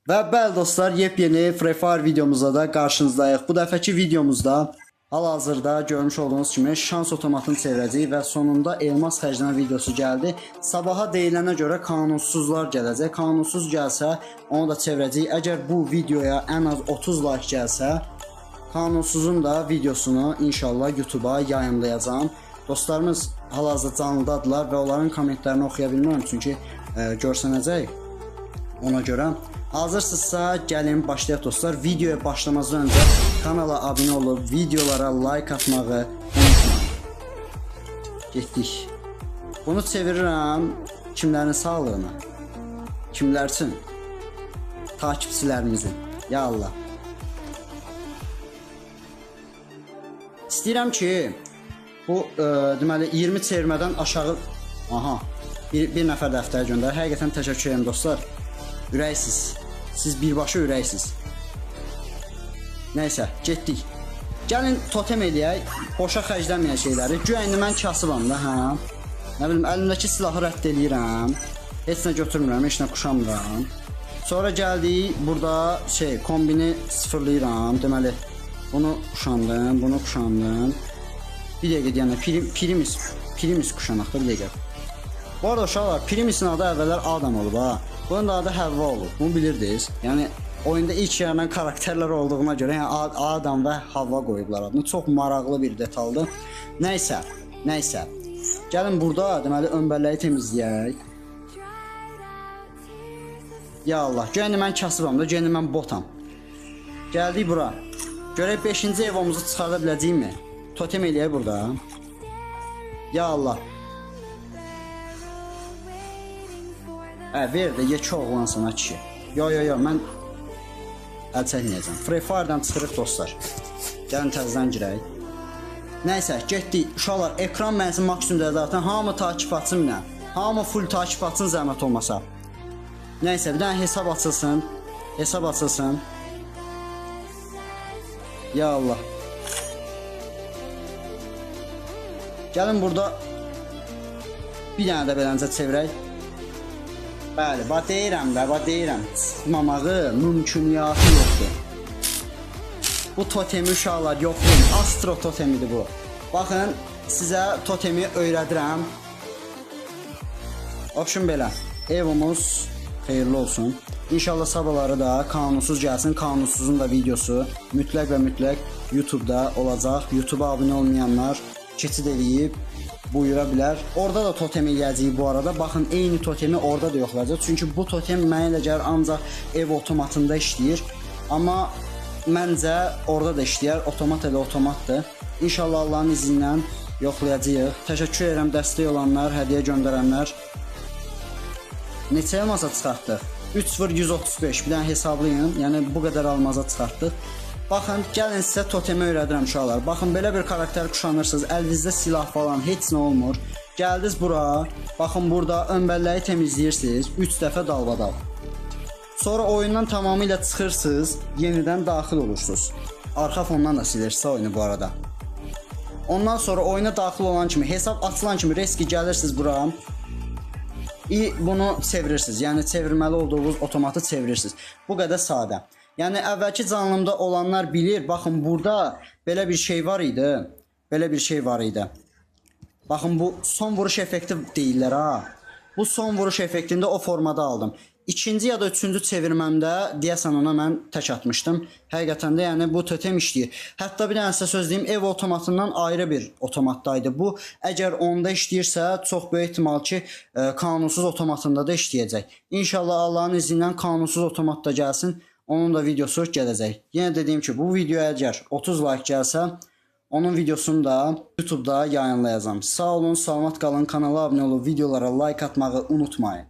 Və bəli dostlar, yepyeni Free Fire videomuzda da qarşınızdayıq. Bu dəfəki videomuzda hal-hazırda görmüş olduğunuz kimi şans otomatını çevirəcəyik və sonunda elmas xərclənmə videosu gəldi. Sabaha deyilənə görə qanunsuzlar gələcək. Qanunsuz gəlsə onu da çevirəcəyik. Əgər bu videoya ən az 30 like gəlsə, qanunsuzun da videosunu inşallah YouTube'a yayımlayacağam. Dostlarımız hal-hazırda canlıdadırlar və onların kommentlərini oxuya bilmirəm çünki görsənəcək. Ona görə hazırsınızsa gəlin başlayaq dostlar. Videoya başlamazdan öncə kanala abunə olub videolara like atmağı unutmayın. Getdik. Bunu çevirirəm kimlərin sağlığına? Kimlər üçün? Takipçilərimizin. Ya Allah. İstəyirəm ki bu deməli 20 çevirmədən aşağı bir nəfər dəftər göndər. Həqiqətən təşəkkür edirəm dostlar. Ürəksiz. Siz birbaşa ürəksiz. Nəysə, getdik. Gəlin totem eləyək. Boşa xərclənməyən şeyləri. Güya indi mən kasıbam da, hə. Nə bilim, əlimdəki silahı rədd eləyirəm. Heç nə götürmürəm, heç nə kuşamıram. Sonra gəldik, burada kombini sıfırlayıram. Deməli, bunu kuşandım, bunu kuşandım. Bir dəqiqə deyəndə, Primus kuşanaqda bir dəqiqə. Bu arada uşaqlar, Primus'un adı əvvəllər Adam olub ha. Bunun da adı Həvva olub. Bunu bilirdiniz. Yəni oyunda ilk yaranan karakterlər olduğuna görə yəni Adam və Havva qoyublar adını. Çox maraqlı bir detaldır. Nəysə. Gəlin burada deməli önbəlləyi temizləyək. Ya Allah, gəlin mən kasıbam da, gəlin mən botam. Gəldik bura. Görək 5-ci evomuzu çıxarda biləcəyikmi? Totem eləyək burada. Ya Allah. Ver də yekə oğlan sana kişi. Yo, mən əl çəkməyəcəm. Free Fire'dan çıxırıq dostlar. Gəlin təzədən girək. Nəysə, getdik. Uşaqlar, ekran mənsi maksimumda zaten. Hamı takip atsın mənə. Hamı full takip atsın zəhmət olmasa. Nəysə, bir dənə hesab açılsın. Ya Allah. Gəlin burada bir dənə də beləncə çevirək. Bəli, deyirəm. Çıxmamağı mümküniyyəti yoxdur. Bu totemi uşaqlar yoxlayın. Astro totemidir bu. Baxın, sizə totemi öyrədirəm. Option belə. Evimiz xeyirli olsun. İnşallah sabahları da qanunsuz gəlsin. Qanunsuzun da videosu mütləq və mütləq YouTube'da olacaq. YouTube'a abunə olmayanlar keçid eləyib buyura bilər. Orada da totem eləyəcəyik bu arada. Baxın, eyni totemi orada da yoxlayacaq. Çünki bu totem mənə elə gəlir ancaq ev otomatında işləyir. Amma məncə orada da işləyər. Otomat elə otomatdır. İnşallah Allahın izni ilə yoxlayacağıq. Təşəkkür edirəm dəstək olanlar, hədiyyə göndərənlər. Neçə elmasa çıxartdıq? 3/135. Bir dənə hesablayın. Yəni bu qədər almaza çıxartdıq. Baxın, gəlin sizə totemi öyrədirəm uşaqlar. Baxın, belə bir karakter kuşanırsınız. Əlinizdə silah falan heç nə olmur. Gəldiniz bura. Baxın, burada önbəlləyi temizləyirsiniz. 3 dəfə dalbadal. Sonra oyundan tamamilə çıxırsınız. Yenidən daxil olursunuz. Arxa fondan da silirsiniz oyunu bu arada. Ondan sonra oyuna daxil olan kimi, hesab açılan kimi reski gəlirsiniz bura. Bunu çevirirsiniz. Yəni çevirməli olduğunuz otomatı çevirirsiniz. Bu qədər sadə. Yəni əvvəlki canlımda olanlar bilir. Baxın, burada belə bir şey var idi. Baxın, bu son vuruş effekti deyirlər ha. Bu son vuruş effektində o formada aldım. İkinci ya da üçüncü çevirməmdə deyəsən ona mən tək atmışdım. Həqiqətən də yəni bu totem işləyir. Hətta bir dənə sizə söz deyim, ev otomatından ayrı bir otomatdaydı bu. Əgər onda işləyirsə, çox böyük ehtimal ki, qanunsuz otomatında da işləyəcək. İnşallah Allahın izni ilə qanunsuz otomatda gəlsin. Onun da videosu gələcək. Yenə dediyim ki, bu videoya əgər 30 like gəlsə, onun videosunu da YouTube'da yayınlayacağım. Sağ olun, salamat qalın, kanala abunə olub videolara like atmağı unutmayın.